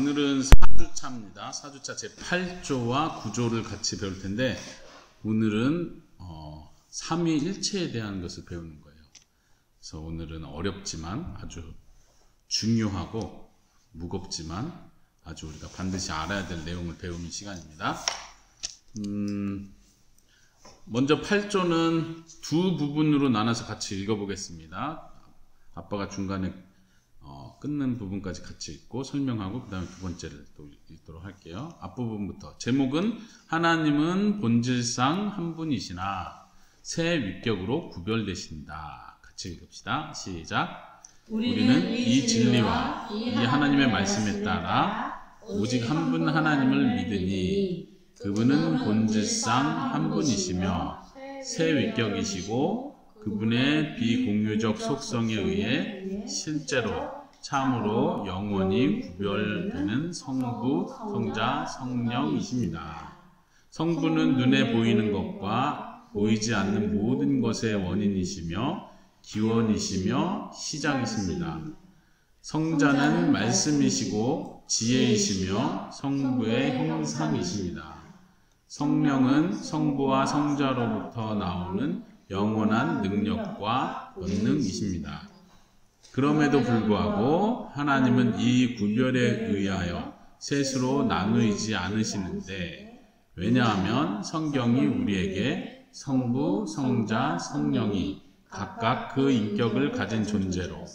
오늘은 4주차입니다. 4주차 제8조와 9조를 같이 배울 텐데, 오늘은 삼위일체에 대한 것을 배우는 거예요. 그래서 오늘은 어렵지만 아주 중요하고 무겁지만 아주 우리가 반드시 알아야 될 내용을 배우는 시간입니다. 먼저 8조는 두 부분으로 나눠서 같이 읽어보겠습니다. 아빠가 중간에 끊는 부분까지 같이 읽고 설명하고 그 다음에 두 번째를 또 읽도록 할게요. 앞부분부터. 제목은 하나님은 본질상 한 분이시나 새 위격으로 구별되신다. 같이 읽읍시다. 시작. 우리는 이 진리와 이 하나님의 말씀에 따라 오직 한 분 하나님을 믿으니 그분은 본질상 한 분이시며 새 위격이시고 그분의 비공유적 속성에 의해 실제로 참으로 영원히 구별되는 성부, 성자, 성령이십니다. 성부는 눈에 보이는 것과 보이지 않는 모든 것의 원인이시며 기원이시며 시작이십니다. 성자는 말씀이시고 지혜이시며 성부의 형상이십니다. 성령은 성부와 성자로부터 나오는 영원한 능력과 권능이십니다. 그럼에도 불구하고 하나님은 이 구별에 의하여 셋으로 나누지 않으시는데, 왜냐하면 성경이 우리에게 성부, 성자, 성령이 각각 그 인격을 가진 존재로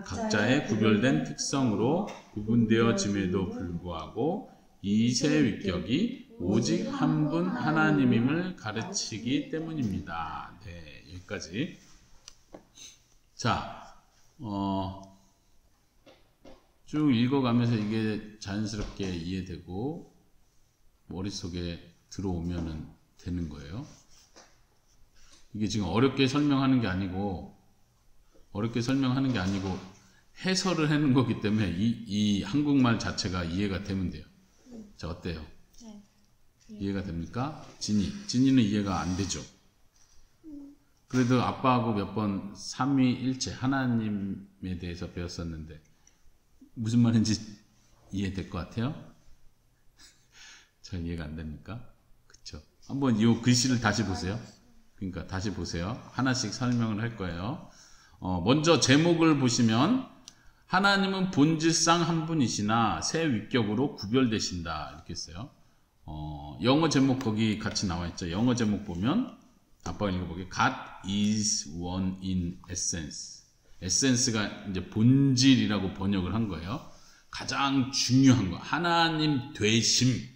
각자의 구별된 특성으로 구분되어짐에도 불구하고 이 세 위격이 오직 한 분 하나님임을 가르치기 때문입니다. 네, 여기까지. 자, 쭉 읽어가면서 이게 자연스럽게 이해되고 머릿속에 들어오면 되는 거예요. 이게 지금 어렵게 설명하는 게 아니고 해설을 하는 거기 때문에 이 한국말 자체가 이해가 되면 돼요. 자, 어때요? 네. 이해가 됩니까? 진이는 이해가 안 되죠. 그래도 아빠하고 몇 번 삼위일체 하나님에 대해서 배웠었는데 무슨 말인지 이해될 것 같아요? 잘 이해가 안 됩니까? 그쵸? 한번 이 글씨를 다시 보세요. 그러니까 다시 보세요. 하나씩 설명을 할 거예요. 먼저 제목을 보시면 하나님은 본질상 한 분이시나 새 위격으로 구별되신다 이렇게 써요. 영어 제목 거기 같이 나와 있죠. 영어 제목 보면 아빠가 읽어보게 God is one in essence. essence가 이제 본질이라고 번역을 한 거예요. 가장 중요한 거. 하나님 되심이라고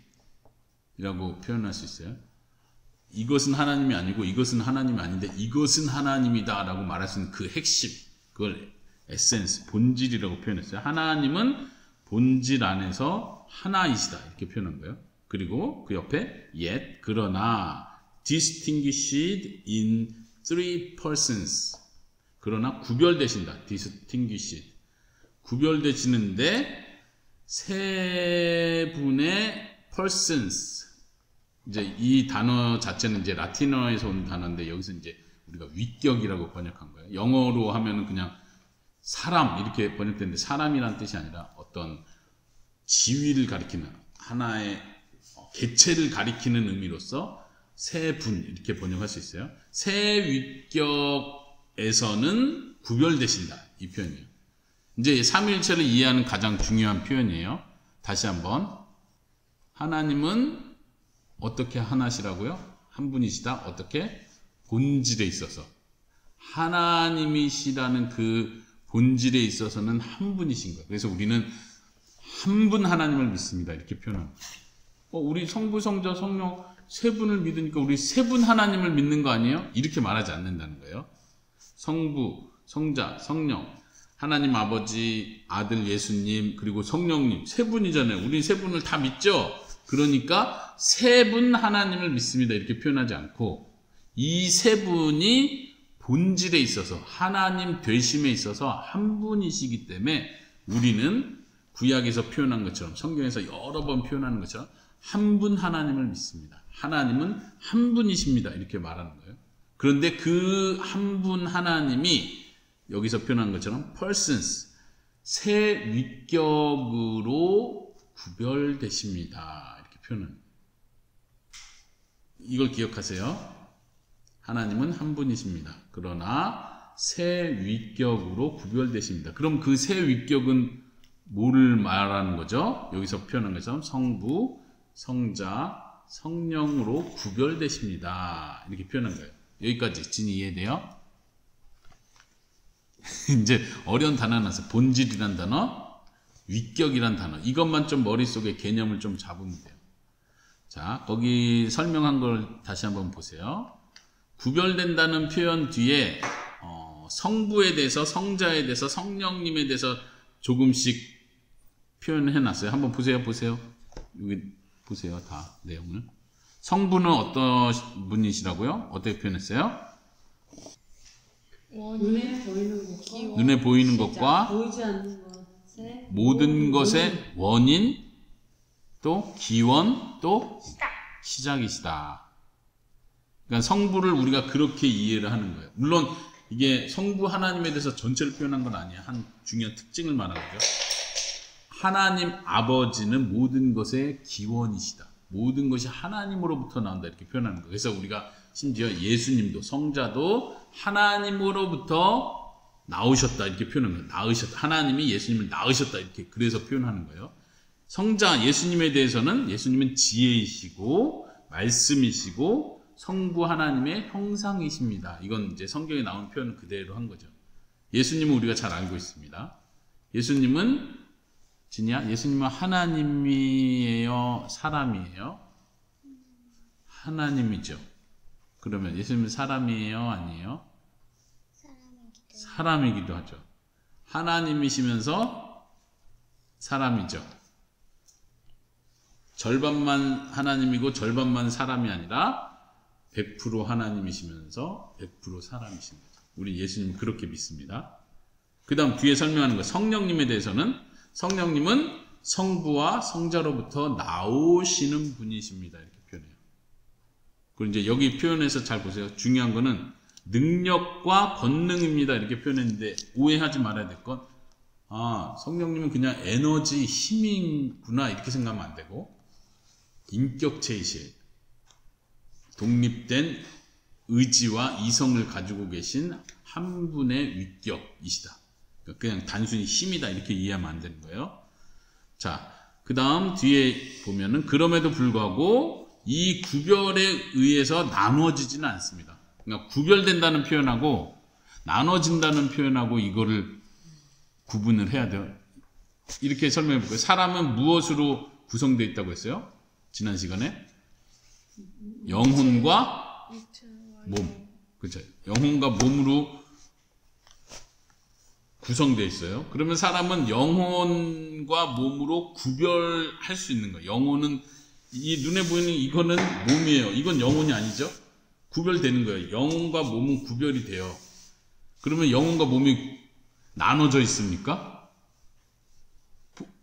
표현할 수 있어요. 이것은 하나님이 아니고 이것은 하나님이 아닌데 이것은 하나님이다 라고 말할 수 있는 그 핵심. 그걸 에센스, 본질이라고 표현했어요. 하나님은 본질 안에서 하나이시다 이렇게 표현한 거예요. 그리고 그 옆에 yet, 그러나 distinguished in three persons. 그러나 구별되신다. distinguished. 구별되시는데 세 분의 persons. 이제 이 단어 자체는 이제 라틴어에서 온 단어인데 여기서 이제 우리가 위격이라고 번역한 거예요. 영어로 하면은 그냥 사람 이렇게 번역되는데 사람이란 뜻이 아니라 어떤 지위를 가리키는 하나의 개체를 가리키는 의미로서 세 분 이렇게 번역할 수 있어요. 세 위격에서는 구별되신다 이 표현이에요. 이제 삼위일체를 이해하는 가장 중요한 표현이에요. 다시 한번 하나님은 어떻게 하나시라고요? 한 분이시다. 어떻게? 본질에 있어서 하나님이시라는 그 본질에 있어서는 한 분이신 거예요. 그래서 우리는 한 분 하나님을 믿습니다. 이렇게 표현합니다. 우리 성부, 성자, 성령 세 분을 믿으니까 우리 세 분 하나님을 믿는 거 아니에요? 이렇게 말하지 않는다는 거예요. 성부, 성자, 성령, 하나님 아버지, 아들 예수님, 그리고 성령님 세 분이잖아요. 우리 세 분을 다 믿죠? 그러니까 세 분 하나님을 믿습니다. 이렇게 표현하지 않고 이 세 분이 본질에 있어서 하나님 되심에 있어서 한 분이시기 때문에 우리는 구약에서 표현한 것처럼 성경에서 여러 번 표현하는 것처럼 한 분 하나님을 믿습니다. 하나님은 한 분이십니다. 이렇게 말하는 거예요. 그런데 그 한 분 하나님이 여기서 표현한 것처럼 persons 새 위격으로 구별되십니다. 이렇게 표현합니다. 이걸 기억하세요. 하나님은 한 분이십니다. 그러나 세 위격으로 구별되십니다. 그럼 그 세 위격은 뭐를 말하는 거죠? 여기서 표현한 것처럼 성부, 성자, 성령으로 구별되십니다. 이렇게 표현한 거예요. 여기까지 진이 이해돼요? 이제 어려운 단어 나서 본질이란 단어, 위격이란 단어, 이것만 좀 머릿속에 개념을 좀 잡으면 돼요. 자, 거기 설명한 걸 다시 한번 보세요. 구별된다는 표현 뒤에 성부에 대해서, 성자에 대해서, 성령님에 대해서 조금씩 표현해 놨어요. 한번 보세요. 여기 보세요. 다 내용을. 성부는 어떤 분이시라고요? 어떻게 표현했어요? 눈에 보이는 것과 보이지 않는 것의 모든 것의 원인, 또 기원, 또 시작이시다. 그러니까 성부를 우리가 그렇게 이해를 하는 거예요. 물론 이게 성부 하나님에 대해서 전체를 표현한 건 아니에요. 한 중요한 특징을 말하는 거죠. 하나님 아버지는 모든 것의 기원이시다. 모든 것이 하나님으로부터 나온다. 이렇게 표현하는 거예요. 그래서 우리가 심지어 예수님도, 성자도 하나님으로부터 나오셨다. 이렇게 표현하는 거예요. 낳으셨다. 하나님이 예수님을 낳으셨다. 이렇게 그래서 표현하는 거예요. 성자 예수님에 대해서는 예수님은 지혜이시고 말씀이시고 성부 하나님의 형상이십니다. 이건 이제 성경에 나온 표현을 그대로 한 거죠. 예수님은 우리가 잘 알고 있습니다. 예수님은 진이야? 예수님은 하나님이에요? 사람이에요? 하나님이죠. 그러면 예수님은 사람이에요? 아니에요? 사람이기도 하죠. 하나님이시면서 사람이죠. 절반만 하나님이고 절반만 사람이 아니라 100% 하나님이시면서 100% 사람이신 거죠. 우리 예수님 그렇게 믿습니다. 그 다음 뒤에 설명하는 거 성령님에 대해서는 성령님은 성부와 성자로부터 나오시는 분이십니다. 이렇게 표현해요. 그리고 이제 여기 표현해서 잘 보세요. 중요한 거는 능력과 권능입니다. 이렇게 표현했는데 오해하지 말아야 될 건 성령님은 그냥 에너지, 힘이구나 이렇게 생각하면 안 되고 인격체이시에요. 독립된 의지와 이성을 가지고 계신 한 분의 위격이시다. 그냥 단순히 힘이다 이렇게 이해하면 안 되는 거예요. 자, 그 다음 뒤에 보면은 그럼에도 불구하고 이 구별에 의해서 나눠지지는 않습니다. 그러니까 구별된다는 표현하고 나눠진다는 표현하고 이거를 구분을 해야 돼요. 이렇게 설명해 볼까요? 사람은 무엇으로 구성되어 있다고 했어요? 지난 시간에 영혼과 몸, 그렇죠? 영혼과 몸으로 구성되어 있어요. 그러면 사람은 영혼과 몸으로 구별할 수 있는 거예요. 영혼은 이 눈에 보이는 이거는 몸이에요. 이건 영혼이 아니죠? 구별되는 거예요. 영혼과 몸은 구별이 돼요. 그러면 영혼과 몸이 나눠져 있습니까?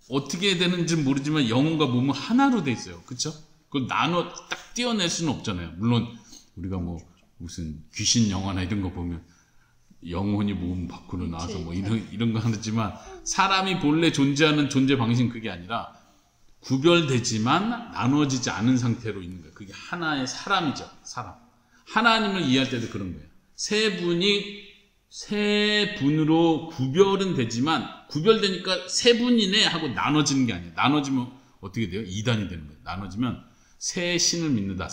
어떻게 되는지 모르지만 영혼과 몸은 하나로 돼 있어요. 그렇죠? 그걸 나눠 딱 떼어낼 수는 없잖아요. 물론 우리가 뭐 무슨 귀신 영화나 이런 거 보면 영혼이 몸 밖으로 나와서 뭐 이런 거 하지만 사람이 본래 존재하는 존재 방식은 그게 아니라 구별되지만 나눠지지 않은 상태로 있는 거예요. 그게 하나의 사람이죠. 사람. 하나님을 이해할 때도 그런 거예요. 세 분으로 구별은 되지만 구별되니까 세 분이네 하고 나눠지는 게 아니에요. 나눠지면 어떻게 돼요? 이단이 되는 거예요. 나눠지면 세 신을 믿는다.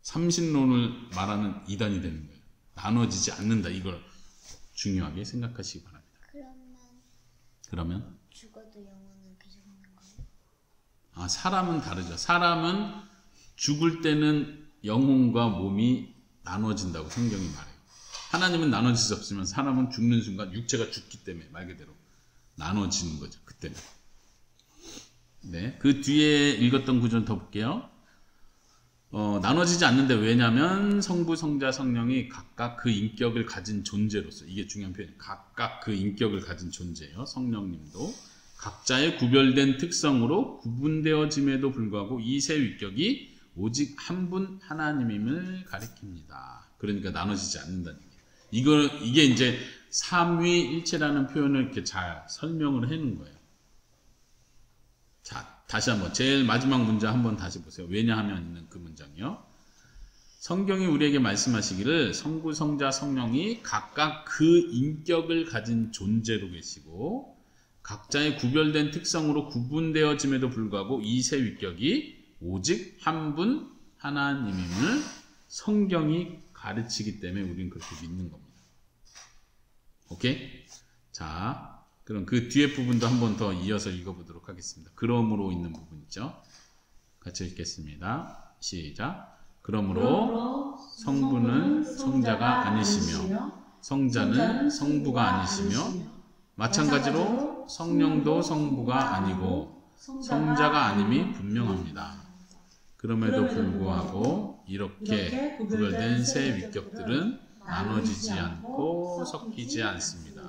삼신론을 말하는 이단이 되는 거예요. 나눠지지 않는다. 이걸 중요하게 생각하시기 바랍니다. 그러면 죽어도 영혼은 계속 있는 거예요? 사람은 다르죠. 사람은 죽을 때는 영혼과 몸이 나눠진다고 성경이 말해요. 하나님은 나눠질 수 없으면 사람은 죽는 순간 육체가 죽기 때문에 말 그대로 나눠지는 거죠. 그때는. 네, 그 뒤에 읽었던 구절을 더 볼게요. 나눠지지 않는데 왜냐하면 성부, 성자, 성령이 각각 그 인격을 가진 존재로서 이게 중요한 표현이에요. 각각 그 인격을 가진 존재예요. 성령님도 각자의 구별된 특성으로 구분되어짐에도 불구하고 이 세 위격이 오직 한 분 하나님임을 가리킵니다. 그러니까 나눠지지 않는다는 얘기예요. 이게 이제 삼위일체라는 표현을 이렇게 잘 설명을 해놓은 거예요. 자, 다시 한번 제일 마지막 문장 한번 다시 보세요. 왜냐하면 있는 그 문장이요. 성경이 우리에게 말씀하시기를 성부, 성자, 성령이 각각 그 인격을 가진 존재로 계시고 각자의 구별된 특성으로 구분되어짐에도 불구하고 이 세 위격이 오직 한 분 하나님임을 성경이 가르치기 때문에 우리는 그렇게 믿는 겁니다. 오케이? 자, 그럼 그 뒤에 부분도 한 번 더 이어서 읽어보도록 하겠습니다. 그러므로 있는 부분 있죠? 같이 읽겠습니다. 시작. 그러므로 성부는 성자가 아니시며 성자는 성부가 아니시며 마찬가지로 성령도 성부가 아니고 성자가 아님이 분명합니다. 그럼에도 불구하고 이렇게 구별된 세 위격들은 나눠지지 않고 섞이지 않습니다.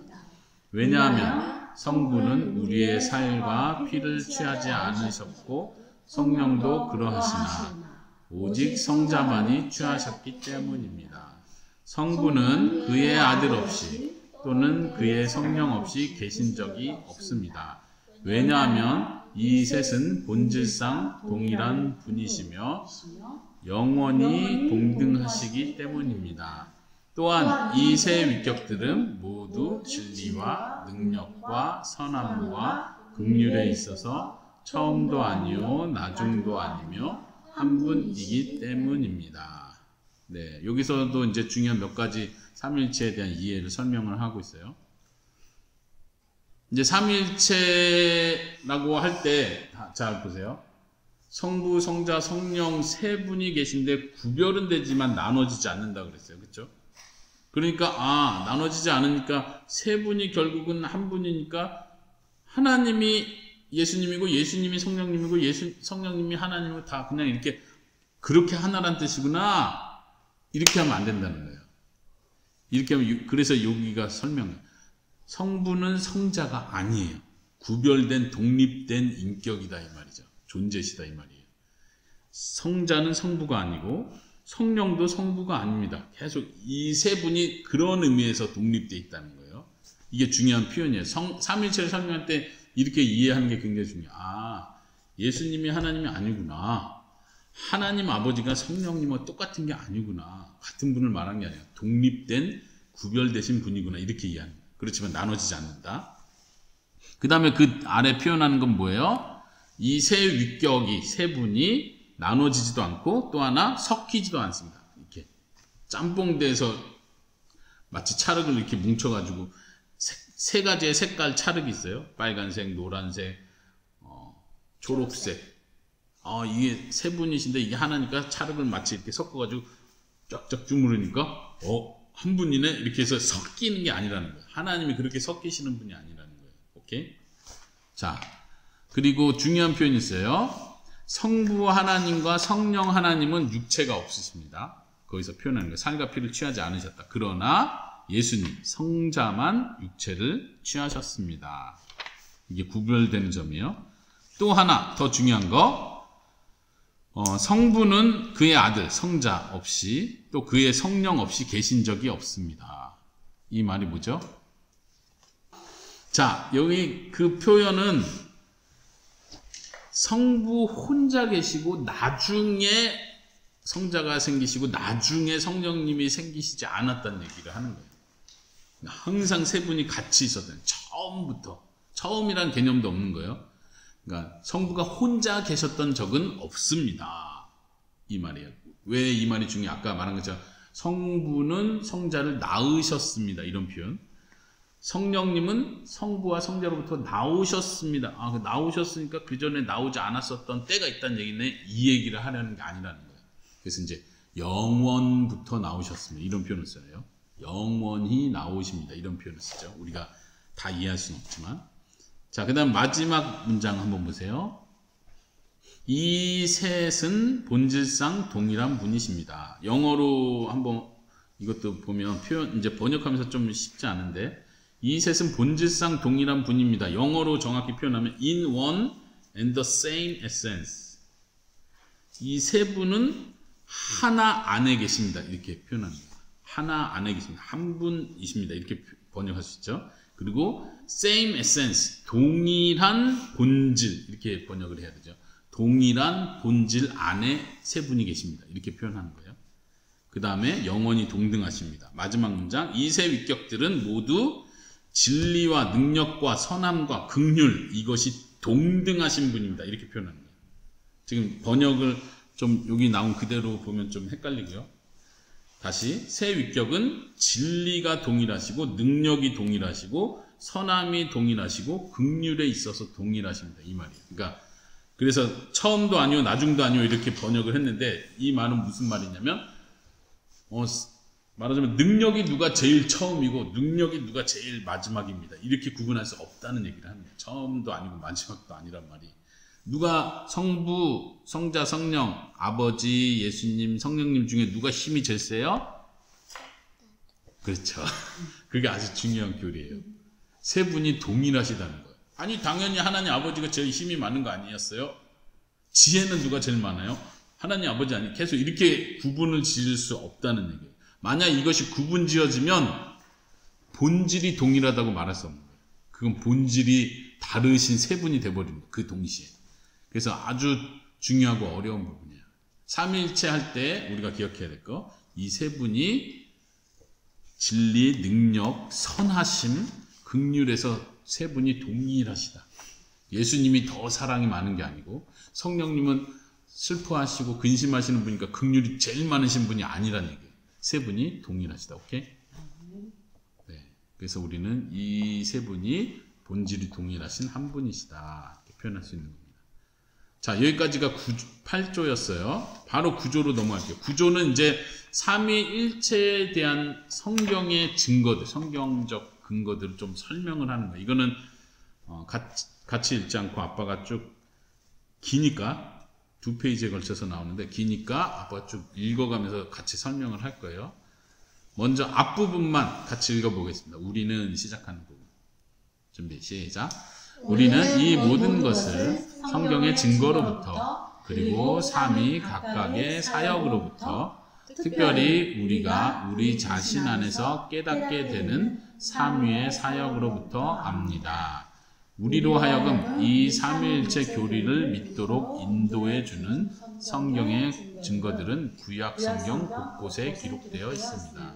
왜냐하면 성부는 우리의 살과 피를 취하지 않으셨고 성령도 그러하시나 오직 성자만이 취하셨기 때문입니다. 성부는 그의 아들 없이 또는 그의 성령 없이 계신 적이 없습니다. 왜냐하면 이 셋은 본질상 동일한 분이시며 영원히 동등하시기 때문입니다. 또한 이 세 위격들은 모두 진리와 능력과 선함과 긍휼에 있어서 처음도 아니요 나중도 아니며 한 분이기 때문입니다. 네, 여기서도 이제 중요한 몇 가지 삼일체에 대한 이해를 설명을 하고 있어요. 이제 삼일체라고 할 때 잘 보세요. 성부, 성자, 성령 세 분이 계신데 구별은 되지만 나눠지지 않는다 그랬어요. 그렇죠? 그러니까 나눠지지 않으니까 세 분이 결국은 한 분이니까 하나님이 예수님이고 예수님이 성령님이고 성령님이 하나님이고 다 그냥 이렇게 그렇게 하나란 뜻이구나. 이렇게 하면 안 된다는 거예요. 이렇게 하면 그래서 여기가 설명해요. 성부는 성자가 아니에요. 구별된 독립된 인격이다 이 말이죠. 존재시다 이 말이에요. 성자는 성부가 아니고 성령도 성부가 아닙니다. 계속 이 세 분이 그런 의미에서 독립되어 있다는 거예요. 이게 중요한 표현이에요. 삼일체를 설명할 때 이렇게 이해하는 게 굉장히 중요해요. 예수님이 하나님이 아니구나. 하나님 아버지가 성령님과 똑같은 게 아니구나. 같은 분을 말한 게 아니라 독립된 구별되신 분이구나. 이렇게 이해합니다. 그렇지만 나눠지지 않는다. 그 다음에 그 아래 표현하는 건 뭐예요? 이 세 위격이 세 분이 나눠지지도 않고 또 하나 섞이지도 않습니다. 이렇게 짬뽕대에서 마치 찰흙을 이렇게 뭉쳐가지고 세 가지의 색깔 찰흙이 있어요. 빨간색, 노란색, 초록색. 이게 세 분이신데 이게 하나니까 찰흙을 마치 이렇게 섞어가지고 쫙쫙 주무르니까 한 분이네 이렇게 해서 섞이는 게 아니라는 거예요. 하나님이 그렇게 섞이시는 분이 아니라는 거예요. 오케이? 자, 그리고 중요한 표현이 있어요. 성부 하나님과 성령 하나님은 육체가 없으십니다. 거기서 표현하는 거예요. 살과 피를 취하지 않으셨다. 그러나 예수님 성자만 육체를 취하셨습니다. 이게 구별되는 점이에요. 또 하나 더 중요한 거, 성부는 그의 아들 성자 없이 또 그의 성령 없이 계신 적이 없습니다. 이 말이 뭐죠? 자, 여기 그 표현은 성부 혼자 계시고 나중에 성자가 생기시고 나중에 성령님이 생기시지 않았다는 얘기를 하는 거예요. 항상 세 분이 같이 있었던, 처음부터. 처음이란 개념도 없는 거예요. 그러니까 성부가 혼자 계셨던 적은 없습니다. 이 말이에요. 왜 이 말이 중요해? 아까 말한 것처럼 성부는 성자를 낳으셨습니다. 이런 표현. 성령님은 성부와 성자로부터 나오셨습니다. 나오셨으니까 그 전에 나오지 않았었던 때가 있다는 얘기네. 이 얘기를 하려는 게 아니라는 거예요. 그래서 이제 영원부터 나오셨습니다. 이런 표현을 써요. 영원히 나오십니다. 이런 표현을 쓰죠. 우리가 다 이해할 수는 없지만. 자, 그 다음 마지막 문장 한번 보세요. 이 셋은 본질상 동일한 분이십니다. 영어로 한번 이것도 보면 표현, 이제 번역하면서 좀 쉽지 않은데, 이 셋은 본질상 동일한 분입니다. 영어로 정확히 표현하면 in one and the same essence. 이 세 분은 하나 안에 계십니다. 이렇게 표현합니다. 하나 안에 계십니다. 한 분이십니다. 이렇게 번역할 수 있죠. 그리고 same essence, 동일한 본질, 이렇게 번역을 해야 되죠. 동일한 본질 안에 세 분이 계십니다. 이렇게 표현하는 거예요. 그 다음에 영원히 동등하십니다. 마지막 문장, 이 세 위격들은 모두 진리와 능력과 선함과 긍휼, 이것이 동등하신 분입니다. 이렇게 표현하는 거예요. 지금 번역을 좀 여기 나온 그대로 보면 좀 헷갈리고요. 다시, 세 위격은 진리가 동일하시고 능력이 동일하시고 선함이 동일하시고 긍휼에 있어서 동일하십니다. 이 말이에요. 그러니까 그래서 처음도 아니요 나중도 아니요 이렇게 번역을 했는데, 이 말은 무슨 말이냐면 말하자면 능력이 누가 제일 처음이고 능력이 누가 제일 마지막입니다. 이렇게 구분할 수 없다는 얘기를 합니다. 처음도 아니고 마지막도 아니란 말이. 누가 성부, 성자, 성령, 아버지, 예수님, 성령님 중에 누가 힘이 제일 세요? 그렇죠. 그게 아주 중요한 교리예요. 세 분이 동일하시다는 거예요. 아니 당연히 하나님 아버지가 제일 힘이 많은 거 아니었어요? 지혜는 누가 제일 많아요? 하나님 아버지 아니. 계속 이렇게 구분을 지을 수 없다는 얘기예요. 만약 이것이 구분 지어지면 본질이 동일하다고 말할 수 없는 거예요. 그건 본질이 다르신 세 분이 돼버립니다. 그 동시에. 그래서 아주 중요하고 어려운 부분이에요. 삼위일체 할 때 우리가 기억해야 될 거, 이 세 분이 진리, 능력, 선하심, 긍휼에서 세 분이 동일하시다. 예수님이 더 사랑이 많은 게 아니고 성령님은 슬퍼하시고 근심하시는 분이니까 긍휼이 제일 많으신 분이 아니란 얘기예요. 세 분이 동일하시다. 오케이? 네. 그래서 우리는 이 세 분이 본질이 동일하신 한 분이시다. 이렇게 표현할 수 있는 겁니다. 자, 여기까지가 8조였어요. 바로 9조로 넘어갈게요. 9조는 이제 삼위일체에 대한 성경의 증거들, 성경적 근거들을 좀 설명을 하는 거예요. 이거는 같이 읽지 않고 아빠가 쭉 기니까 2페이지에 걸쳐서 나오는데 기니까 아빠가 쭉 읽어가면서 같이 설명을 할 거예요. 먼저 앞부분만 같이 읽어보겠습니다. 우리는 시작하는 부분. 준비 시작. 우리는 이 모든 것을 성경의 증거로부터 그리고 삼위 각각의 사역으로부터 특별히 우리가 우리 자신 안에서 깨닫게 되는 삼위의 사역으로부터 압니다. 우리로 하여금 이 삼위일체 교리를 믿도록 인도해 주는 성경의 증거들은 구약 성경 곳곳에 기록되어 있습니다.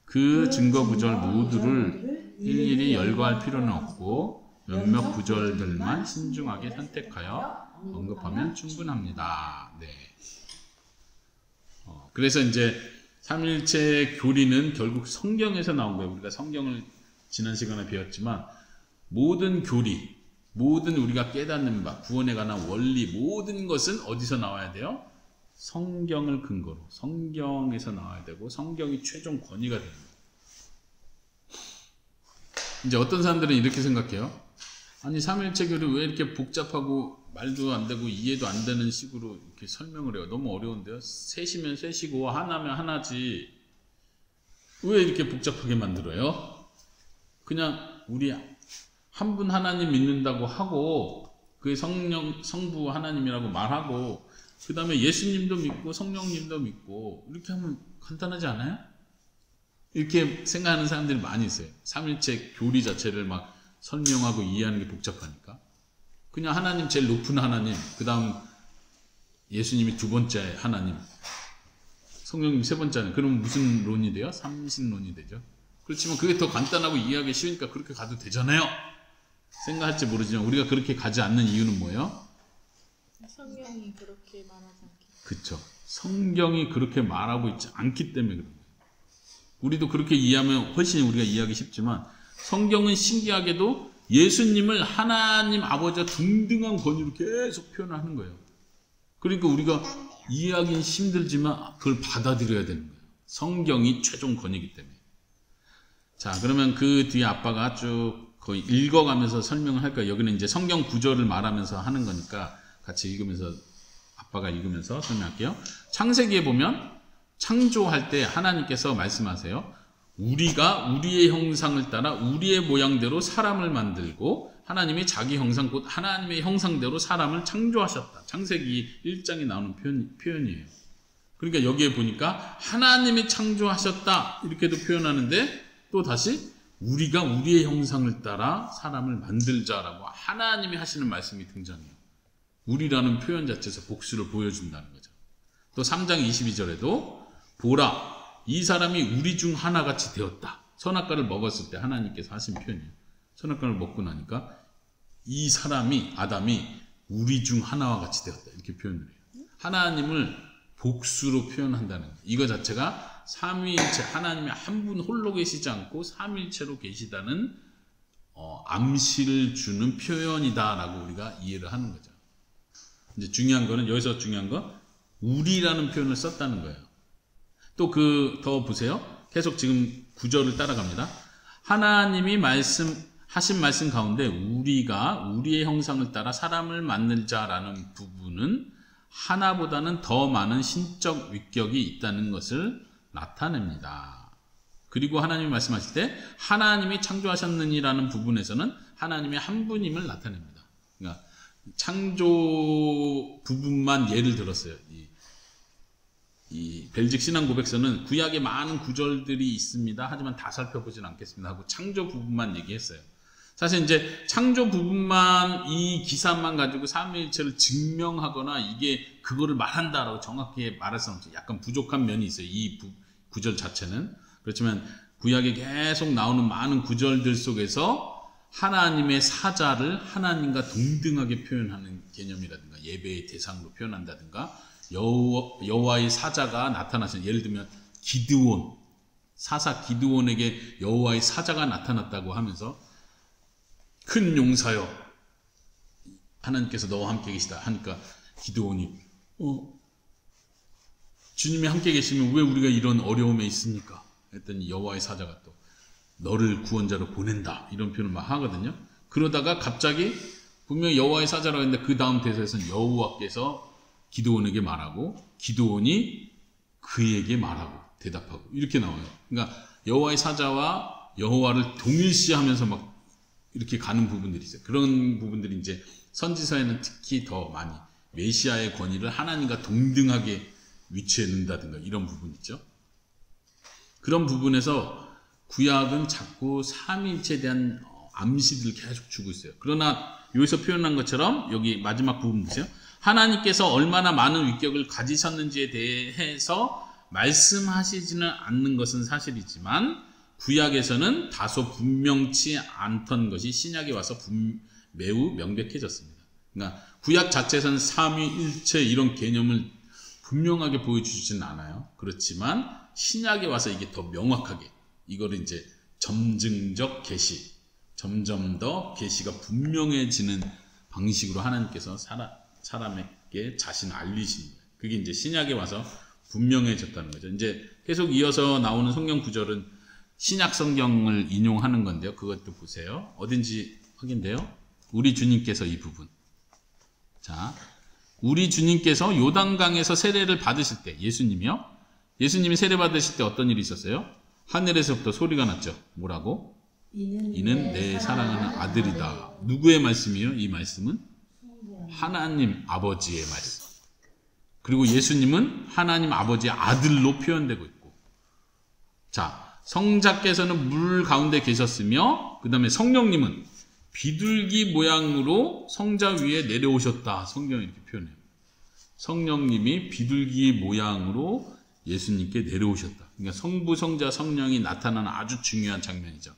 그 증거 구절 모두를 일일이 열거할 필요는 없고 몇몇 구절들만 신중하게 선택하여 언급하면 충분합니다. 네. 그래서 이제 삼위일체 교리는 결국 성경에서 나온 거예요. 우리가 성경을 지난 시간에 배웠지만 모든 교리, 모든 우리가 깨닫는 바, 구원에 관한 원리, 모든 것은 어디서 나와야 돼요? 성경을 근거로, 성경에서 나와야 되고 성경이 최종 권위가 됩니다. 이제 어떤 사람들은 이렇게 생각해요. 아니 삼위일체 교리 왜 이렇게 복잡하고 말도 안 되고 이해도 안 되는 식으로 이렇게 설명을 해요. 너무 어려운데요. 셋이면 셋이고 하나면 하나지 왜 이렇게 복잡하게 만들어요? 그냥 우리 한 분 하나님 믿는다고 하고 그게 성부 하나님이라고 말하고 그 다음에 예수님도 믿고 성령님도 믿고 이렇게 하면 간단하지 않아요? 이렇게 생각하는 사람들이 많이 있어요. 삼위일체 교리 자체를 막 설명하고 이해하는 게 복잡하니까 그냥 하나님 제일 높은 하나님, 그 다음 예수님이 두 번째 하나님, 성령님 세 번째 하나님. 그러면 무슨 론이 돼요? 삼신론이 되죠. 그렇지만 그게 더 간단하고 이해하기 쉬우니까 그렇게 가도 되잖아요. 생각할지 모르지만 우리가 그렇게 가지 않는 이유는 뭐예요? 성경이 그렇게 말하지 않기. 그쵸. 성경이 그렇게 말하고 있지 않기 때문에 그런 거예요. 우리도 그렇게 이해하면 훨씬 우리가 이해하기 쉽지만 성경은 신기하게도 예수님을 하나님 아버지와 동등한 권위로 계속 표현하는 거예요. 그러니까 우리가 이해하기는 힘들지만 그걸 받아들여야 되는 거예요. 성경이 최종 권위이기 때문에. 자, 그러면 그 뒤에 아빠가 쭉 거의 읽어가면서 설명을 할 거예요. 여기는 이제 성경 구절을 말하면서 하는 거니까 같이 읽으면서 아빠가 읽으면서 설명할게요. 창세기에 보면 창조할 때 하나님께서 말씀하세요. 우리가 우리의 형상을 따라 우리의 모양대로 사람을 만들고 하나님이 자기 형상 곧 하나님의 형상대로 사람을 창조하셨다. 창세기 1장에 나오는 표현이에요. 그러니까 여기에 보니까 하나님이 창조하셨다 이렇게도 표현하는데 또 다시 우리가 우리의 형상을 따라 사람을 만들자라고 하나님이 하시는 말씀이 등장해요. 우리라는 표현 자체에서 복수를 보여준다는 거죠. 또 3장 22절에도 보라 이 사람이 우리 중 하나같이 되었다. 선악과를 먹었을 때 하나님께서 하신 표현이에요. 선악과를 먹고 나니까 이 사람이 아담이 우리 중 하나와 같이 되었다. 이렇게 표현을 해요. 하나님을 복수로 표현한다는 거예요. 이거 자체가 삼위일체 하나님이 한 분 홀로 계시지 않고 삼위일체로 계시다는 암시를 주는 표현이다라고 우리가 이해를 하는 거죠. 이제 중요한 거는 여기서 중요한 건 우리라는 표현을 썼다는 거예요. 또 더 보세요. 계속 지금 구절을 따라갑니다. 하나님이 하신 말씀 가운데 우리가 우리의 형상을 따라 사람을 만들자라는 부분은 하나보다는 더 많은 신적 위격이 있다는 것을 나타냅니다. 그리고 하나님이 말씀하실 때 하나님이 창조하셨느니라는 부분에서는 하나님이 한 분임을 나타냅니다. 그러니까 창조 부분만 예를 들었어요. 이 벨직 신앙 고백서는 구약에 많은 구절들이 있습니다. 하지만 다 살펴보진 않겠습니다 하고 창조 부분만 얘기했어요. 사실 이제 창조 부분만 이 기사만 가지고 삼위일체를 증명하거나 이게 그거를 말한다라고 정확히 말할 수 없어요. 약간 부족한 면이 있어요. 이 구절 자체는. 그렇지만 구약에 계속 나오는 많은 구절들 속에서 하나님의 사자를 하나님과 동등하게 표현하는 개념이라든가 예배의 대상으로 표현한다든가 여호와의 사자가 나타나신, 예를 들면 기드온, 사사 기드온에게 여호와의 사자가 나타났다고 하면서 큰 용사여 하나님께서 너와 함께 계시다 하니까 기드온이 주님이 함께 계시면 왜 우리가 이런 어려움에 있습니까? 했더니 여호와의 사자가 또 너를 구원자로 보낸다 이런 표현을 막 하거든요. 그러다가 갑자기 분명히 여호와의 사자라고 했는데 그 다음 대사에서는 여호와께서 기드온에게 말하고 기드온이 그에게 말하고 대답하고 이렇게 나와요. 그러니까 여호와의 사자와 여호와를 동일시하면서 막 이렇게 가는 부분들이 있어요. 그런 부분들이 이제 선지서에는 특히 더 많이 메시아의 권위를 하나님과 동등하게 위치해 놓는다든가 이런 부분 있죠. 그런 부분에서 구약은 자꾸 삼위일체에 대한 암시들을 계속 주고 있어요. 그러나 여기서 표현한 것처럼 여기 마지막 부분 보세요. 하나님께서 얼마나 많은 위격을 가지셨는지에 대해서 말씀하시지는 않는 것은 사실이지만 구약에서는 다소 분명치 않던 것이 신약에 와서 매우 명백해졌습니다. 그러니까 구약 자체에서는 삼위일체 이런 개념을 분명하게 보여주지는 않아요. 그렇지만 신약에 와서 이게 더 명확하게 이거를 이제 점증적 계시, 점점 더 계시가 분명해지는 방식으로 하나님께서 사람에게 자신을 알리시는 거예요. 그게 이제 신약에 와서 분명해졌다는 거죠. 이제 계속 이어서 나오는 성경 구절은 신약 성경을 인용하는 건데요. 그것도 보세요. 어딘지 확인돼요? 우리 주님께서 이 부분. 자, 우리 주님께서 요단강에서 세례를 받으실 때, 예수님이요? 예수님이 세례 받으실 때 어떤 일이 있었어요? 하늘에서부터 소리가 났죠. 뭐라고? 이는 내 사랑하는 아들이다. 누구의 말씀이에요? 이 말씀은? 하나님 아버지의 말씀. 그리고 예수님은 하나님 아버지의 아들로 표현되고 있고. 자, 성자께서는 물 가운데 계셨으며 그 다음에 성령님은 비둘기 모양으로 성자 위에 내려오셨다. 성경이 이렇게 표현해요. 성령님이 비둘기 모양으로 예수님께 내려오셨다. 그러니까 성부, 성자, 성령이 나타나는 아주 중요한 장면이죠.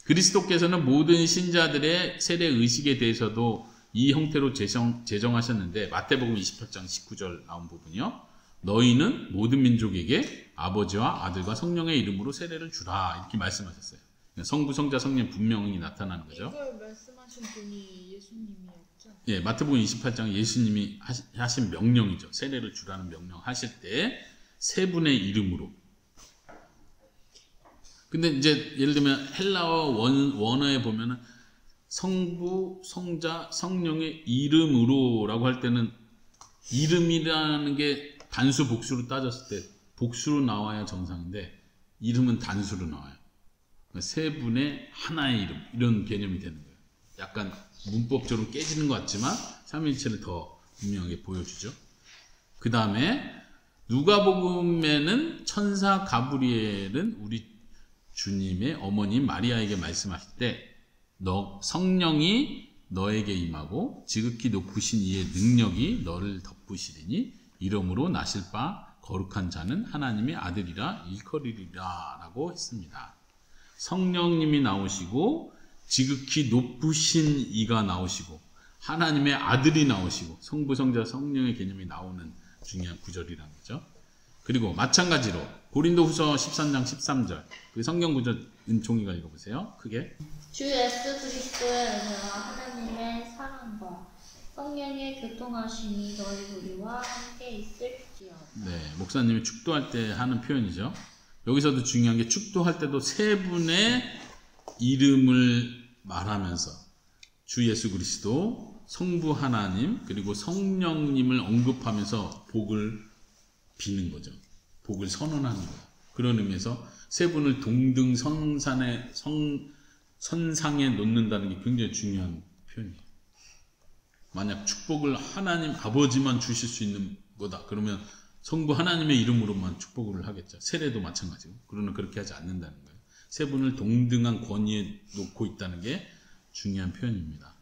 그리스도께서는 모든 신자들의 세례 의식에 대해서도 이 형태로 제정하셨는데 마태복음 28장 19절 나온 부분이요. 너희는 모든 민족에게 아버지와 아들과 성령의 이름으로 세례를 주라 이렇게 말씀하셨어요. 성부, 성자, 성령 분명히 나타나는 거죠. 이걸 말씀하신 분이 예수님이었죠? 예, 마태복음 28장 예수님이 하신 명령이죠. 세례를 주라는 명령 하실 때 세 분의 이름으로. 근데 이제 예를 들면 헬라어 원어에 보면은 성부, 성자, 성령의 이름으로라고 할 때는 이름이라는 게 단수 복수로 따졌을 때 복수로 나와야 정상인데 이름은 단수로 나와요. 그러니까 세 분의 하나의 이름 이런 개념이 되는 거예요. 약간 문법적으로 깨지는 것 같지만 삼위일체를 더 분명하게 보여주죠. 그 다음에 누가복음에는 천사 가브리엘은 우리 주님의 어머니 마리아에게 말씀하실 때 성령이 너에게 임하고 지극히 높으신 이의 능력이 너를 덮으시리니 이러므로 나실 바 거룩한 자는 하나님의 아들이라 일컬으리라 라고 했습니다. 성령님이 나오시고 지극히 높으신 이가 나오시고 하나님의 아들이 나오시고 성부, 성자, 성령의 개념이 나오는 중요한 구절이라는 거죠. 그리고 마찬가지로 고린도후서 13장 13절 그 성경 구절 은총이가 읽어보세요. 크게. 주 예수 그리스도의 은혜와 하나님의 사랑과 성령의 교통하심이 너희 우리와 함께 있을지어다. 네, 목사님이 축도할 때 하는 표현이죠. 여기서도 중요한 게 축도할 때도 세 분의 이름을 말하면서 주 예수 그리스도, 성부 하나님, 그리고 성령님을 언급하면서 복을 비는 거죠. 복을 선언하는 거예요. 그런 의미에서 세 분을 동등 선상에 놓는다는 게 굉장히 중요한 표현이에요. 만약 축복을 하나님 아버지만 주실 수 있는 거다. 그러면 성부 하나님의 이름으로만 축복을 하겠죠. 세례도 마찬가지고. 그러나 그렇게 하지 않는다는 거예요. 세 분을 동등한 권위에 놓고 있다는 게 중요한 표현입니다.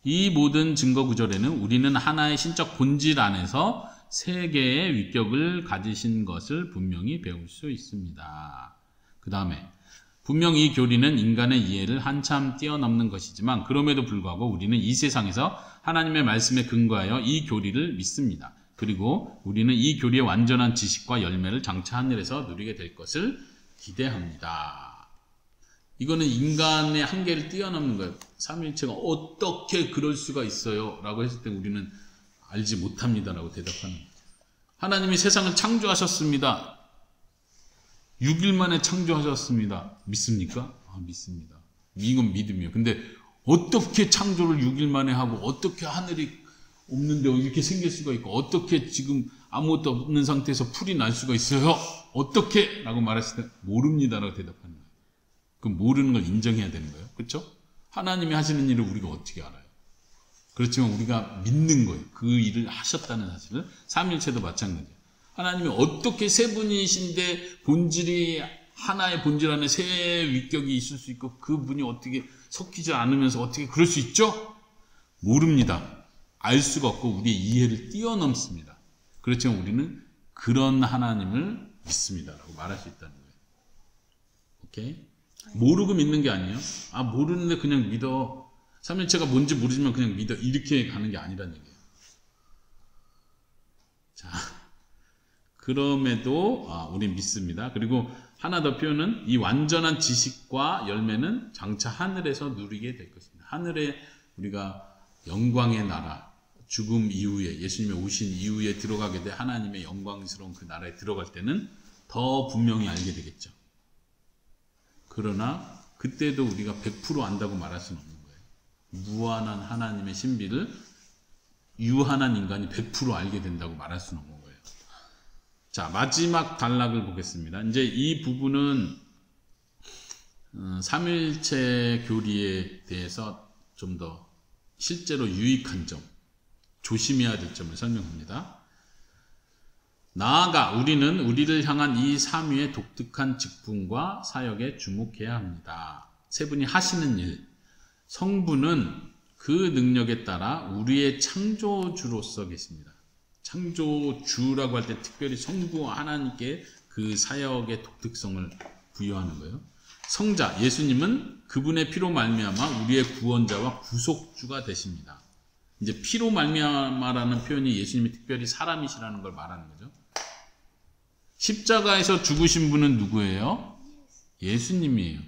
이 모든 증거 구절에는 우리는 하나의 신적 본질 안에서 세 개의 위격을 가지신 것을 분명히 배울 수 있습니다. 그 다음에 분명 이 교리는 인간의 이해를 한참 뛰어넘는 것이지만 그럼에도 불구하고 우리는 이 세상에서 하나님의 말씀에 근거하여 이 교리를 믿습니다. 그리고 우리는 이 교리의 완전한 지식과 열매를 장차 하늘에서 누리게 될 것을 기대합니다. 이거는 인간의 한계를 뛰어넘는 거예요. 삼위일체가 어떻게 그럴 수가 있어요? 라고 했을 때 우리는 알지 못합니다 라고 대답하는 거예요. 하나님이 세상을 창조하셨습니다. 6일 만에 창조하셨습니다. 믿습니까? 아, 믿습니다. 이건 믿음이에요. 근데 어떻게 창조를 6일 만에 하고 어떻게 하늘이 없는데 이렇게 생길 수가 있고 어떻게 지금 아무것도 없는 상태에서 풀이 날 수가 있어요? 어떻게? 라고 말했을 때 모릅니다 라고 대답하는 거예요. 그럼 모르는 걸 인정해야 되는 거예요. 그렇죠? 하나님이 하시는 일을 우리가 어떻게 알아요? 그렇지만 우리가 믿는 거예요. 그 일을 하셨다는 사실을. 삼위일체도 마찬가지예요. 하나님이 어떻게 세 분이신데 본질이 하나의 본질 안에 세 위격이 있을 수 있고 그분이 어떻게 섞이지 않으면서 어떻게 그럴 수 있죠? 모릅니다. 알 수가 없고 우리의 이해를 뛰어넘습니다. 그렇지만 우리는 그런 하나님을 믿습니다 라고 말할 수 있다는 거예요. 오케이? 모르고 믿는 게 아니에요. 아, 모르는데 그냥 믿어. 삼위일체가 뭔지 모르지만 그냥 믿어. 이렇게 가는 게 아니란 얘기예요. 자, 그럼에도 우린 믿습니다. 그리고 하나 더 표현은 이 완전한 지식과 열매는 장차 하늘에서 누리게 될 것입니다. 하늘에 우리가 영광의 나라, 죽음 이후에 예수님이 오신 이후에 들어가게 돼 하나님의 영광스러운 그 나라에 들어갈 때는 더 분명히 알게 되겠죠. 그러나 그때도 우리가 100% 안다고 말할 수는 없는 거예요. 무한한 하나님의 신비를 유한한 인간이 100% 알게 된다고 말할 수는 없는 거예요. 자, 마지막 단락을 보겠습니다. 이제 이 부분은 삼위일체 교리에 대해서 좀 더 실제로 유익한 점, 조심해야 될 점을 설명합니다. 나아가 우리는 우리를 향한 이 삼위의 독특한 직분과 사역에 주목해야 합니다. 세 분이 하시는 일, 성부는 그 능력에 따라 우리의 창조주로서 계십니다. 창조주라고 할 때 특별히 성부 하나님께 그 사역의 독특성을 부여하는 거예요. 성자 예수님은 그분의 피로 말미암아 우리의 구원자와 구속주가 되십니다. 이제 피로 말미암아라는 표현이 예수님이 특별히 사람이시라는 걸 말하는 거죠. 십자가에서 죽으신 분은 누구예요? 예수님이에요.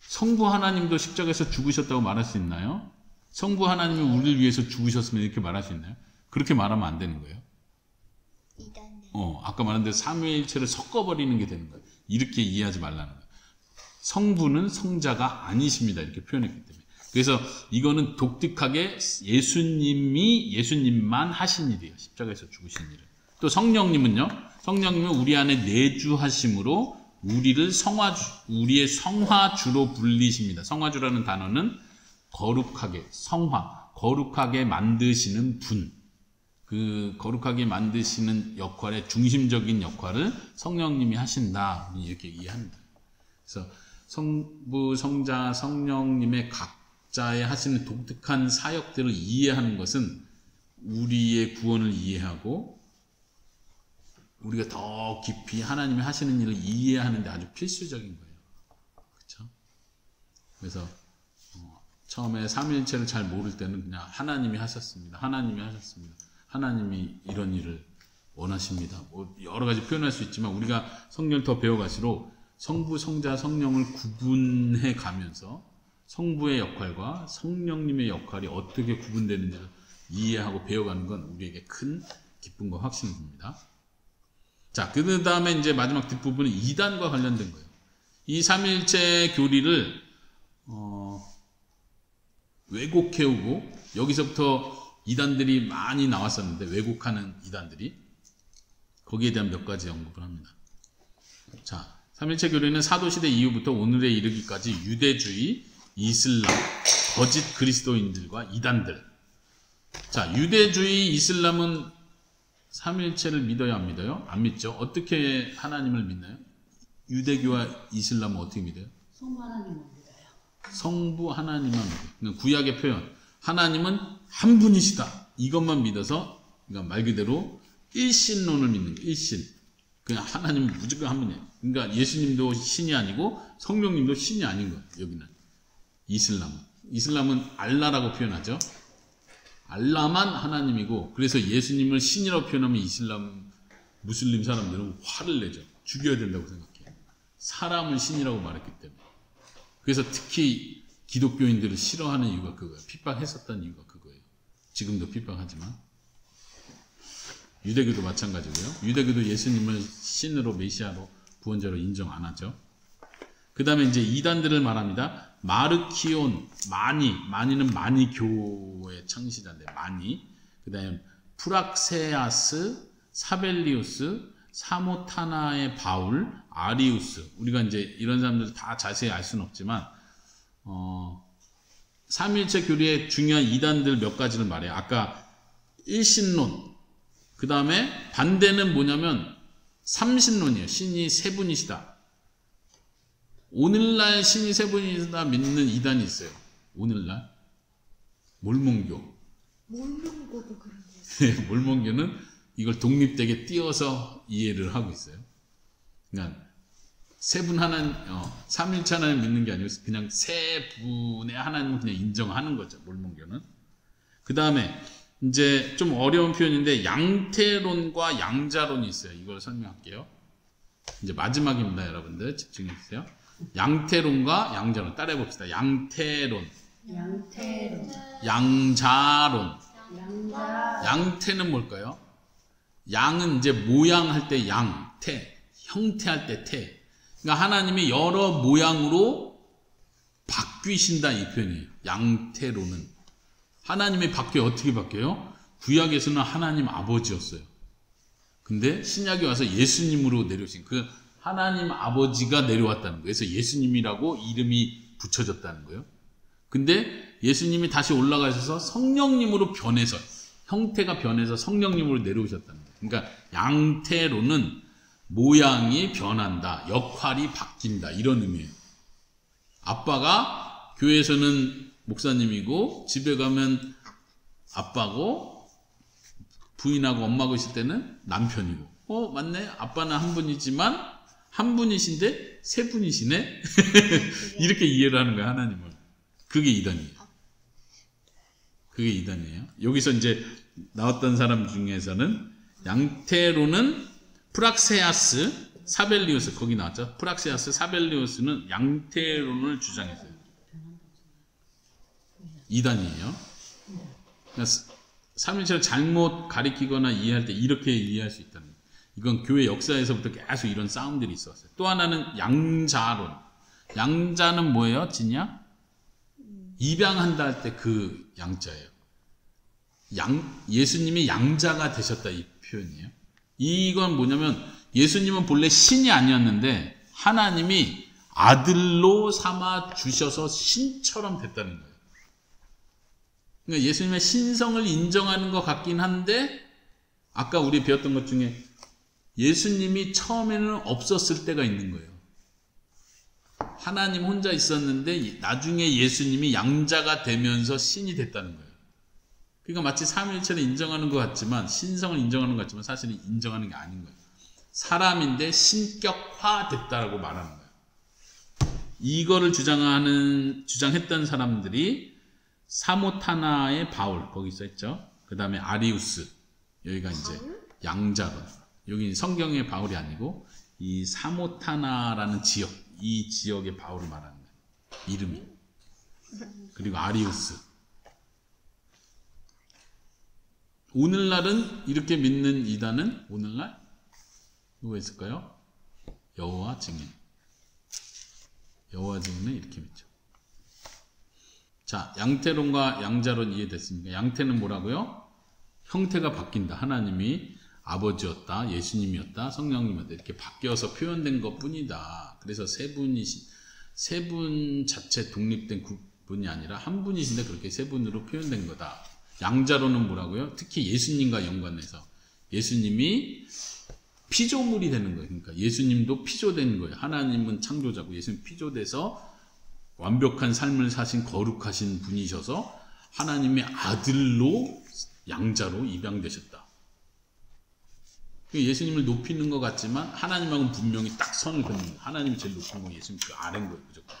성부 하나님도 십자가에서 죽으셨다고 말할 수 있나요? 성부 하나님이 우리를 위해서 죽으셨으면 이렇게 말할 수 있나요? 그렇게 말하면 안 되는 거예요. 아까 말한 대로 삼위일체를 섞어버리는 게 되는 거예요. 이렇게 이해하지 말라는 거예요. 성부는 성자가 아니십니다. 이렇게 표현했기 때문에. 그래서 이거는 독특하게 예수님만 하신 일이에요. 십자가에서 죽으신 일은. 또 성령님은요. 성령님은 우리 안에 내주하심으로 우리의 성화주로 불리십니다. 성화주라는 단어는 거룩하게, 거룩하게 만드시는 분. 그 거룩하게 만드시는 역할의 중심적인 역할을 성령님이 하신다. 이렇게 이해합니다. 그래서 성부, 성자, 성령님의 각자의 하시는 독특한 사역들을 이해하는 것은 우리의 구원을 이해하고 우리가 더 깊이 하나님이 하시는 일을 이해하는 데 아주 필수적인 거예요. 그렇죠? 그래서 처음에 삼위일체를 잘 모를 때는 그냥 하나님이 하셨습니다. 하나님이 하셨습니다. 하나님이 이런 일을 원하십니다. 뭐 여러 가지 표현할 수 있지만 우리가 성령을 더 배워갈수록 성부, 성자, 성령을 구분해 가면서 성부의 역할과 성령님의 역할이 어떻게 구분되는지를 이해하고 배워가는 건 우리에게 큰 기쁨과 확신을 줍니다. 자, 그 다음에 이제 마지막 뒷부분은 이단과 관련된 거예요. 이 삼위일체 교리를 왜곡해오고 여기서부터 이단들이 많이 나왔었는데 왜곡하는 이단들이 거기에 대한 몇 가지 언급을 합니다. 자, 삼위일체 교리는 사도시대 이후부터 오늘에 이르기까지 유대주의, 이슬람, 거짓 그리스도인들과 이단들. 자, 유대주의, 이슬람은 삼위일체를 믿어야 안 믿어요? 안 믿죠. 어떻게 하나님을 믿나요? 유대교와 이슬람은 어떻게 믿어요? 성부 하나님을 믿어요. 성부 하나님만 믿어요. 구약의 표현, 하나님은 한 분이시다. 이것만 믿어서 그러니까 말 그대로 일신론을 믿는 거예요. 일신. 그냥 하나님은 무조건 한 분이에요. 그러니까 예수님도 신이 아니고 성령님도 신이 아닌 거예요. 여기는. 이슬람은 알라라고 표현하죠. 알라만 하나님이고 그래서 예수님을 신이라고 표현하면 이슬람 무슬림 사람들은 화를 내죠. 죽여야 된다고 생각해요. 사람을 신이라고 말했기 때문에. 그래서 특히 기독교인들을 싫어하는 이유가 그거예요. 핍박했었던 이유가 그거예요. 지금도 핍박하지만 유대교도 마찬가지고요. 유대교도 예수님을 신으로 메시아로 구원자로 인정 안 하죠. 그 다음에 이제 이단들을 말합니다. 마르키온, 마니는 마니교의 창시자인데 마니. 그 다음에 프락세아스, 사벨리우스, 사모타나의 바울, 아리우스. 우리가 이제 이런 사람들 다 자세히 알 수는 없지만 삼위일체 교리의 중요한 이단들 몇 가지를 말해요. 아까 일신론. 그 다음에 반대는 뭐냐면 삼신론이에요. 신이 세 분이시다. 오늘날 신이 세 분이시다 믿는 이단이 있어요. 오늘날 몰몬교. 몰몬교도 그런 게 있어요. 몰몬교는 이걸 독립되게 띄어서 이해를 하고 있어요. 그러니까 세 분 하나님, 삼일체 하나님 믿는 게 아니고 그냥 세 분의 하나님을 그냥 인정하는 거죠. 몰몬교는. 그 다음에 이제 좀 어려운 표현인데 양태론과 양자론이 있어요. 이걸 설명할게요. 이제 마지막입니다, 여러분들 집중해 주세요. 양태론과 양자론 따라해 봅시다. 양태론, 양자론. 양태는 뭘까요? 양은 이제 모양 할 때 양, 태, 형태할 때 태. 그러니까 하나님이 여러 모양으로 바뀌신다 이 표현이에요. 양태론은 하나님이 바뀌어요. 어떻게 바뀌어요? 구약에서는 하나님 아버지였어요. 근데 신약에 와서 예수님으로 내려오신 그 하나님 아버지가 내려왔다는 거예요. 그래서 예수님이라고 이름이 붙여졌다는 거예요. 근데 예수님이 다시 올라가셔서 성령님으로 변해서 형태가 변해서 성령님으로 내려오셨다는 거예요. 그러니까 양태로는 모양이 변한다. 역할이 바뀐다. 이런 의미예요. 아빠가 교회에서는 목사님이고 집에 가면 아빠고 부인하고 엄마고 있을 때는 남편이고 맞네. 아빠는 한 분이지만 한 분이신데 세 분이시네. 이렇게 이해를 하는 거예요. 하나님을. 그게 이단이에요. 그게 이단이에요. 여기서 이제 나왔던 사람 중에서는 양태로는 프락세아스, 사벨리우스 거기 나왔죠. 프락세아스, 사벨리우스는 양태론을 주장했어요. 이단이에요. 그러니까 삼일체를 잘못 가리키거나 이해할 때 이렇게 이해할 수 있다는 거예요. 이건 교회 역사에서부터 계속 이런 싸움들이 있었어요. 또 하나는 양자론. 양자는 뭐예요? 진이야? 입양한다 할 때 그 양자예요. 예수님이 양자가 되셨다 이 표현이에요. 이건 뭐냐면 예수님은 본래 신이 아니었는데 하나님이 아들로 삼아 주셔서 신처럼 됐다는 거예요. 그러니까 예수님의 신성을 인정하는 것 같긴 한데 아까 우리 배웠던 것 중에 예수님이 처음에는 없었을 때가 있는 거예요. 하나님 혼자 있었는데 나중에 예수님이 양자가 되면서 신이 됐다는 거예요. 그러니까 마치 삼위일체를 인정하는 것 같지만, 신성을 인정하는 것 같지만 사실은 인정하는 게 아닌 거예요. 사람인데 신격화됐다라고 말하는 거예요. 이거를 주장했던 사람들이 사모타나의 바울, 거기 써있죠. 그 다음에 아리우스, 여기가 이제 양자론. 여기 성경의 바울이 아니고 이 사모타나라는 지역, 이 지역의 바울을 말하는 거예요. 이름이. 그리고 아리우스. 오늘날은 이렇게 믿는 이단은 오늘날 누가 있을까요? 여호와 증인. 여호와 증인은 이렇게 믿죠. 자, 양태론과 양자론 이해됐습니까? 양태는 뭐라고요? 형태가 바뀐다. 하나님이 아버지였다, 예수님이었다, 성령님이었다 이렇게 바뀌어서 표현된 것 뿐이다. 그래서 세 분 자체 독립된 분이 아니라 한 분이신데 그렇게 세 분으로 표현된 거다. 양자론은 뭐라고요? 특히 예수님과 연관해서 예수님이 피조물이 되는 거예요. 그러니까 예수님도 피조된 거예요. 하나님은 창조자고 예수님 피조돼서 완벽한 삶을 사신 거룩하신 분이셔서 하나님의 아들로 양자로 입양되셨다. 예수님을 높이는 것 같지만 하나님하고는 분명히 딱 선을 긋는 거예요. 하나님이 제일 높은 거 예수님 그 아래인 거예요. 무조건.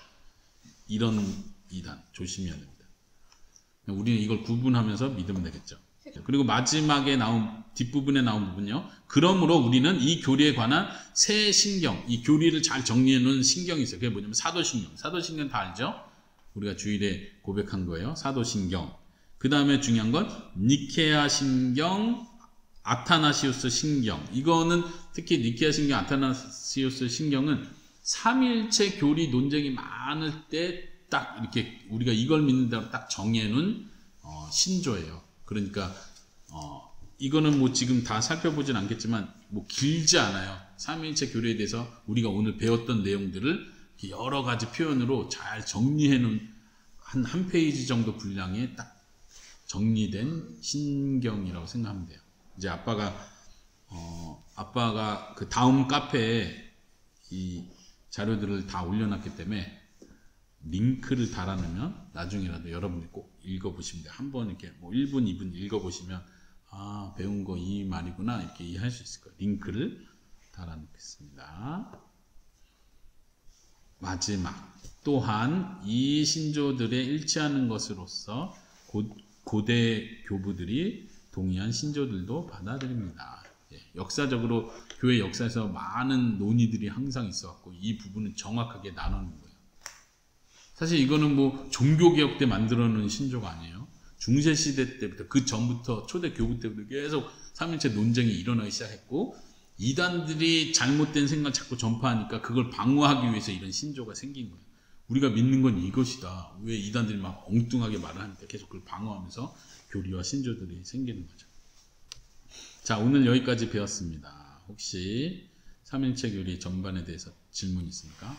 이런 이단 조심해야 됩니다. 우리는 이걸 구분하면서 믿으면 되겠죠. 그리고 마지막에 나온 뒷부분에 나온 부분요. 그러므로 우리는 이 교리에 관한 새 신경, 이 교리를 잘 정리해 놓은 신경이 있어요. 그게 뭐냐면 사도신경. 사도신경 다 알죠? 우리가 주일에 고백한 거예요. 사도신경. 그 다음에 중요한 건 니케아 신경, 아타나시우스 신경. 이거는 특히 니케아 신경, 아타나시우스 신경은 삼위일체 교리 논쟁이 많을 때 딱 이렇게 우리가 이걸 믿는다고 딱 정해놓은 신조예요. 그러니까 이거는 뭐 지금 다 살펴보진 않겠지만 뭐 길지 않아요. 삼위일체 교리에 대해서 우리가 오늘 배웠던 내용들을 여러 가지 표현으로 잘 정리해놓은 한 페이지 정도 분량에 딱 정리된 신경이라고 생각하면 돼요. 이제 아빠가 그 다음 카페에 이 자료들을 다 올려놨기 때문에 링크를 달아놓으면 나중에라도 여러분이 꼭 읽어보시면 돼요. 한번 이렇게 뭐 1분, 2분 읽어보시면 아, 배운 거 이 말이구나 이렇게 이해할 수 있을 거예요. 링크를 달아놓겠습니다. 마지막 또한 이 신조들에 일치하는 것으로서 고대 교부들이 동의한 신조들도 받아들입니다. 역사적으로 교회 역사에서 많은 논의들이 항상 있어왔고 이 부분은 정확하게 나누는 거예요. 사실 이거는 뭐 종교개혁 때 만들어 놓은 신조가 아니에요. 중세시대 때부터 그 전부터 초대 교부 때부터 계속 삼위일체 논쟁이 일어나기 시작했고 이단들이 잘못된 생각을 자꾸 전파하니까 그걸 방어하기 위해서 이런 신조가 생긴 거예요. 우리가 믿는 건 이것이다. 왜 이단들이 막 엉뚱하게 말을 하니까 계속 그걸 방어하면서 교리와 신조들이 생기는 거죠. 자, 오늘 여기까지 배웠습니다. 혹시 삼위일체 교리 전반에 대해서 질문 있습니까?